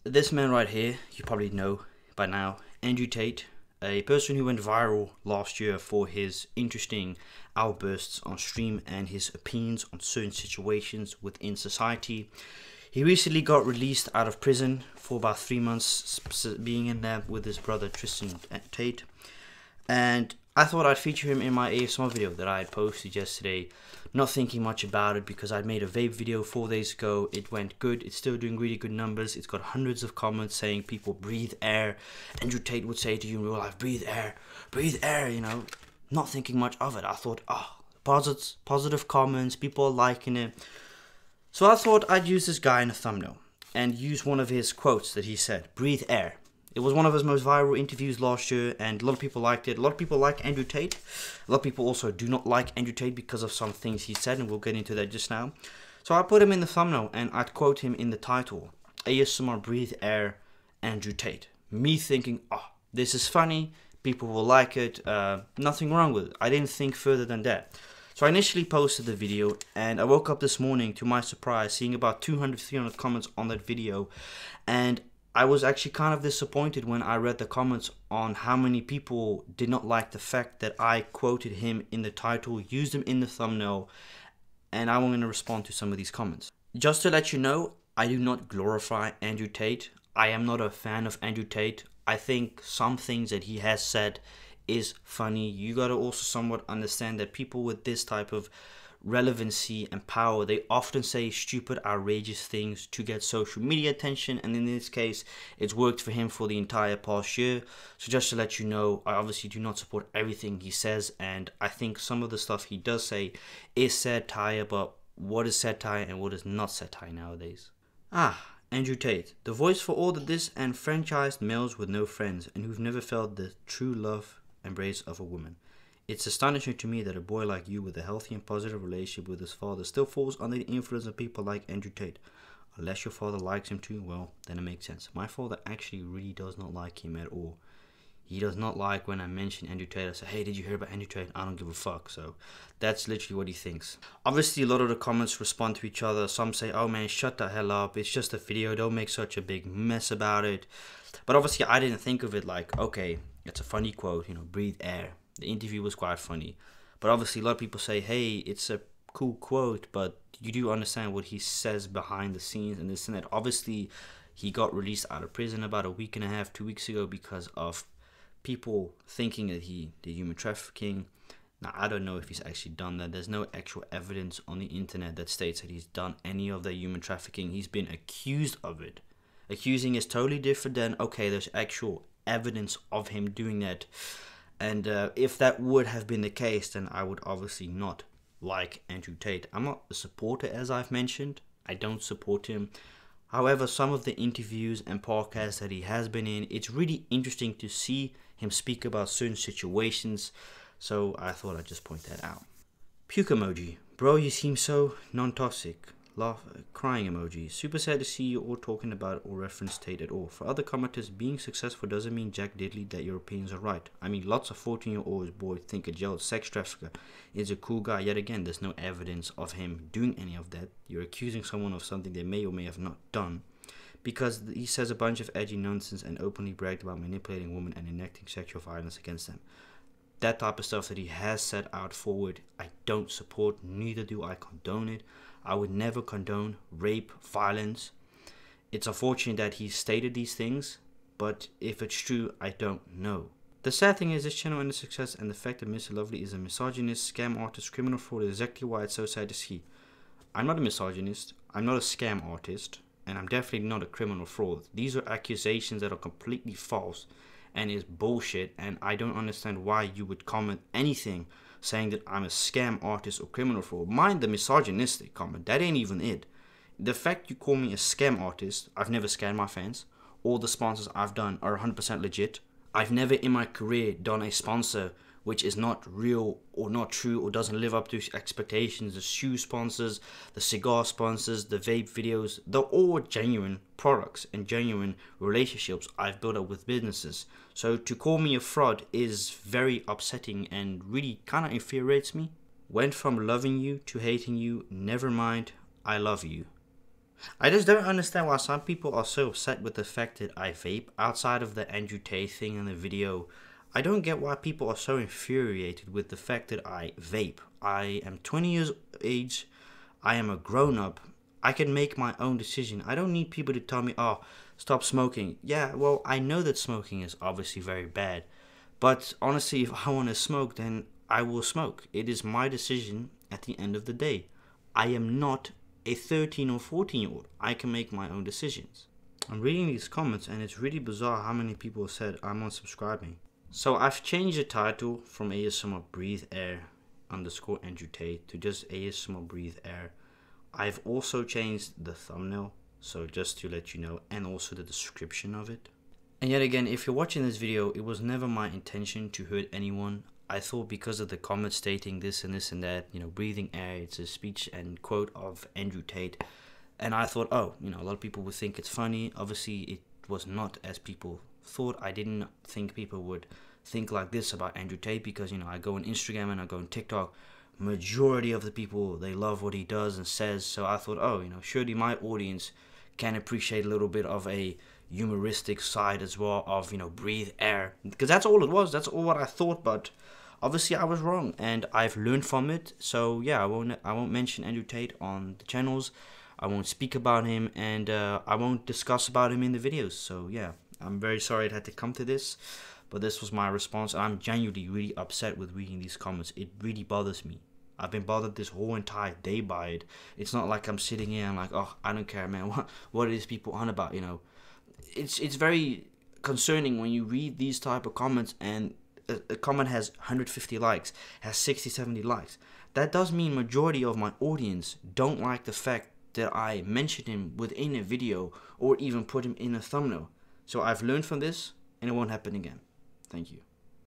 This man right here, you probably know by now, Andrew Tate, a person who went viral last year for his interesting outbursts on stream and his opinions on certain situations within society. He recently got released out of prison for about 3 months, being in there with his brother Tristan Tate. And I thought I'd feature him in my ASMR video that I had posted yesterday, not thinking much about it because I'd made a vape video 4 days ago. It went good, it's still doing really good numbers. It's got hundreds of comments saying people breathe air. Andrew Tate would say to you in real life, breathe air, you know. Not thinking much of it. I thought, positive comments, people are liking it. So I thought I'd use this guy in a thumbnail and use one of his quotes that he said, breathe air. It was one of his most viral interviews last year and a lot of people liked it. A lot of people like Andrew Tate. A lot of people also do not like Andrew Tate because of some things he said, and we'll get into that just now. So I put him in the thumbnail and I'd quote him in the title, ASMR Breathe Air, Andrew Tate. Me thinking, this is funny, people will like it, nothing wrong with it. I didn't think further than that. So I initially posted the video and I woke up this morning to my surprise seeing about 200, 300 comments on that video, and I was actually kind of disappointed when I read the comments on how many people did not like the fact that I quoted him in the title, used him in the thumbnail, and I'm going to respond to some of these comments. Just to let you know, I do not glorify Andrew Tate. I am not a fan of Andrew Tate. I think some things that he has said is funny. You gotta also somewhat understand that people with this type of relevancy and power, they often say stupid, outrageous things to get social media attention, and in this case it's worked for him for the entire past year. So just to let you know, I obviously do not support everything he says, and I think some of the stuff he does say is satire, but what is satire and what is not satire nowadays? Andrew Tate, the voice for all the disenfranchised males with no friends and who've never felt the true love embrace of a woman. It's astonishing to me that a boy like you with a healthy and positive relationship with his father still falls under the influence of people like Andrew Tate. Unless your father likes him too, well, then it makes sense. My father actually really does not like him at all. He does not like when I mention Andrew Tate. I say, hey, did you hear about Andrew Tate? I don't give a fuck. So that's literally what he thinks. Obviously, a lot of the comments respond to each other. Some say, oh man, shut the hell up. It's just a video. Don't make such a big mess about it. But obviously, I didn't think of it like, okay, it's a funny quote, you know, breathe air. The interview was quite funny. But obviously, a lot of people say, hey, it's a cool quote, but you do understand what he says behind the scenes and this and that. Obviously, he got released out of prison about a week and a half, 2 weeks ago because of people thinking that he did human trafficking. Now, I don't know if he's actually done that. There's no actual evidence on the internet that states that he's done any of the human trafficking. He's been accused of it. Accusing is totally different than, okay, there's actual evidence of him doing that. And if that would have been the case, then I would obviously not like Andrew Tate. I'm not a supporter, as I've mentioned. I don't support him. However, some of the interviews and podcasts that he has been in, it's really interesting to see him speak about certain situations. So I thought I'd just point that out. Puke emoji. Bro, you seem so non-toxic. Laugh, crying emoji. Super sad to see you all talking about or reference Tate at all. For other commenters, being successful doesn't mean jack diddly that your opinions are right. I mean, lots of 14-year-old boys think a jailed sex trafficker is a cool guy. Yet again, there's no evidence of him doing any of that. You're accusing someone of something they may or may have not done, because he says a bunch of edgy nonsense and openly bragged about manipulating women and enacting sexual violence against them. That type of stuff that he has set out forward, I don't support, neither do I condone it. I would never condone rape, violence. It's unfortunate that he stated these things, but if it's true, I don't know. The sad thing is this channel and the success and the fact that Mr. Lovely is a misogynist, scam artist, criminal fraud is exactly why it's so sad to see. I'm not a misogynist, I'm not a scam artist, and I'm definitely not a criminal fraud. These are accusations that are completely false and is bullshit, and I don't understand why you would comment anything saying that I'm a scam artist or criminal fraud. Mind the misogynistic comment, that ain't even it. The fact you call me a scam artist, I've never scammed my fans. All the sponsors I've done are 100% legit. I've never in my career done a sponsor which is not real or not true or doesn't live up to expectations. The shoe sponsors, the cigar sponsors, the vape videos, they're all genuine products and genuine relationships I've built up with businesses. So to call me a fraud is very upsetting and really kind of infuriates me. Went from loving you to hating you, never mind, I love you. I just don't understand why some people are so upset with the fact that I vape. Outside of the Andrew Tate thing in the video, I don't get why people are so infuriated with the fact that I vape. I am 20 years of age. I am a grown-up. I can make my own decision. I don't need people to tell me, oh, stop smoking. Yeah, well, I know that smoking is obviously very bad. But honestly, if I want to smoke, then I will smoke. It is my decision at the end of the day. I am not a 13 or 14-year-old. I can make my own decisions. I'm reading these comments and it's really bizarre how many people said I'm unsubscribing. So I've changed the title from ASMR Breathe Air _ Andrew Tate to just ASMR Breathe Air. I've also changed the thumbnail, so just to let you know, and also the description of it. And yet again, if you're watching this video, it was never my intention to hurt anyone. I thought because of the comments stating this and this and that, you know, breathing air, it's a speech and quote of Andrew Tate. And I thought, oh, you know, a lot of people would think it's funny. Obviously, it was not as people thought. I didn't think people would think like this about Andrew Tate because, you know, I go on Instagram and I go on TikTok. Majority of the people, they love what he does and says. So I thought, oh, you know, surely my audience can appreciate a little bit of a humoristic side as well of, you know, breathe air. Because that's all it was. That's all what I thought. But obviously I was wrong and I've learned from it. So yeah, I won't mention Andrew Tate on the channels. I won't speak about him, and I won't discuss about him in the videos. So yeah, I'm very sorry it had to come to this, but this was my response. I'm genuinely really upset with reading these comments. It really bothers me. I've been bothered this whole entire day by it. It's not like I'm sitting here and like, oh, I don't care, man. What are these people on about? You know, it's very concerning when you read these type of comments and a comment has 150 likes, has 60, 70 likes. That does mean majority of my audience don't like the fact that I mentioned him within a video or even put him in a thumbnail. So I've learned from this and it won't happen again. Thank you.